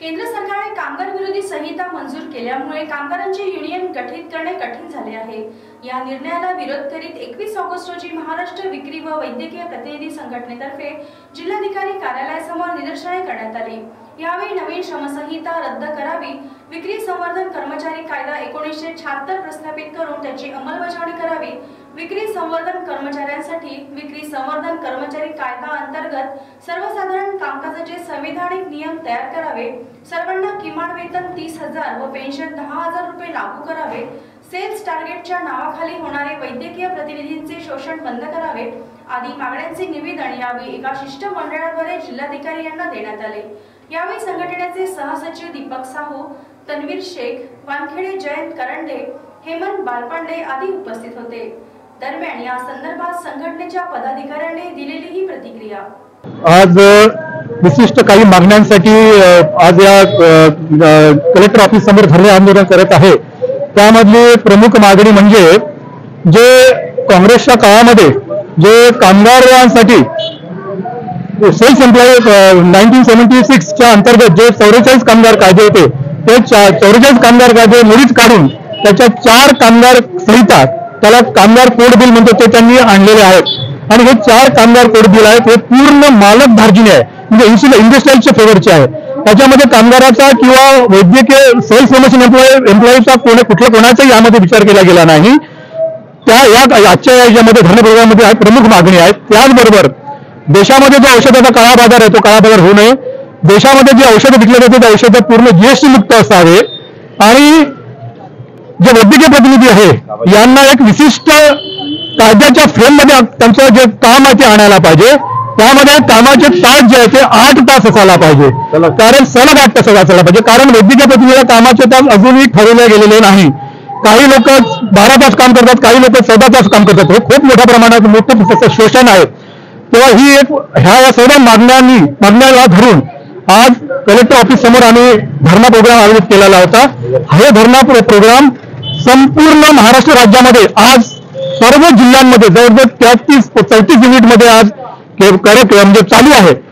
केंद्र सरकारने कामगार विरोधी संहिता मंजूर केल्यामुळे कामगारांचे युनियन गठीत करणे कठीण झाले आहे। या निर्णयाला विरोध करीत 21 ऑगस्ट रोजी महाराष्ट्र विक्री व वैद्यकीय प्रतिनिधी संघटनेतर्फे जिल्हाधिकारी कार्यालयासमोर निदर्शने करण्यात आली। यावेळी नवीन श्रमसंहिता रद्द करावी, विक्री संवर्धन कर्मचारी कायदा 1976 प्रस्थापित करून त्याची अंमलबजावणी करावी, विक्री संवर्धन कर्मचाऱ्यांसाठी विक्री संवर्धन कर्मचारी कायदा अंतर्गत सर्वसाधारण कामकाजाचे संविधानिक नियम तयार करावे, सर्वांना किमान वेतन 30,000 व पेन्शन 10,000 रुपये लागू करावे, सेल्स टार्गेटच्या नावाखाली होणारे वैद्यकीय प्रतिनिधींचे शोषण बंद करावे आदी मागण्यांचे निवेदन यावेळी एका शिष्टमंडळाद्वारे जिल्हाधिकारी यांना देण्यात आले। यावेळी संघटनेचे सहसचिव दीपक साहू, तन्वीर शेख, वानखेडे जयंत करंडे, हेमंत बालपांडे आदी उपस्थित होते। दरम्यान या संदर्भात संघटनेच्या पदाधिकाऱ्यांनी दिलेली ही प्रतिक्रिया। आज विशिष्ट काही मागण्यांसाठी आज या कलेक्टर ऑफिस समोर धरणे आंदोलन करत आहे। त्यामधली प्रमुख मागणी म्हणजे जे काँग्रेसच्या काळामध्ये जे कामगारांसाठी सेल्फ एम्प्लॉय 1976 च्या अंतर्गत जे 44 कामगार कायदे होते ते 44 कामगार कायदे मुळीच काढून त्याच्या 4 कामगार संहिता, त्याला कामगार कोड बिल म्हणतो, ते त्यांनी आणलेले आहेत। आणि हे 4 कामगार कोड बिल आहेत हे पूर्ण मालक धार्जिने आहे, म्हणजे इंडस्ट्रियलच्या फेवरचे आहे। त्याच्यामध्ये कामगाराचा किंवा वैद्यकीय सेल्फ प्रमोशन एम्प्लॉईचा कुठलाही यामध्ये विचार केला गेला नाही। आजच्या याच्यामध्ये धरणे प्रोग्राममध्ये प्रमुख मागणी आहेत। त्याचबरोबर देशामध्ये जो औषधाचा काळा बाजार आहे तो काळा बाजार होऊ नये, देशामध्ये जे औषधं विकले जाते ते औषधं पूर्ण जीएसटी मुक्त असावे आणि जे वैद्यकीय प्रतिनिधी आहे यांना एक विशिष्ट कायद्याच्या फ्रेममध्ये त्यांचं जे काम आहे ते आणायला पाहिजे। त्यामध्ये कामाचे तास जे आहे ते 8 तास असायला पाहिजे, कारण सलग 8 तास असायला पाहिजे, कारण वैद्यकीय प्रतिनिधीला कामाचे तास अजूनही ठरवले गेलेले नाही। काही लोक 12 तास काम करतात, काही लोक 14 तास काम करतात, हे खूप मोठ्या प्रमाणात मोठं शोषण आहे। तेव्हा ही एक ह्या सर्व मागण्याला धरून आज कलेक्टर ऑफिस समोर आम्ही धरणा प्रोग्राम आयोजित केलेला होता। हे धरणा प्रोग्राम संपूर्ण महाराष्ट्र राज्यामध्ये आज सर्व जिल्ह्यांमध्ये जवळजवळ 34 युनिटमध्ये आज कार्यक्रम चालू आहे।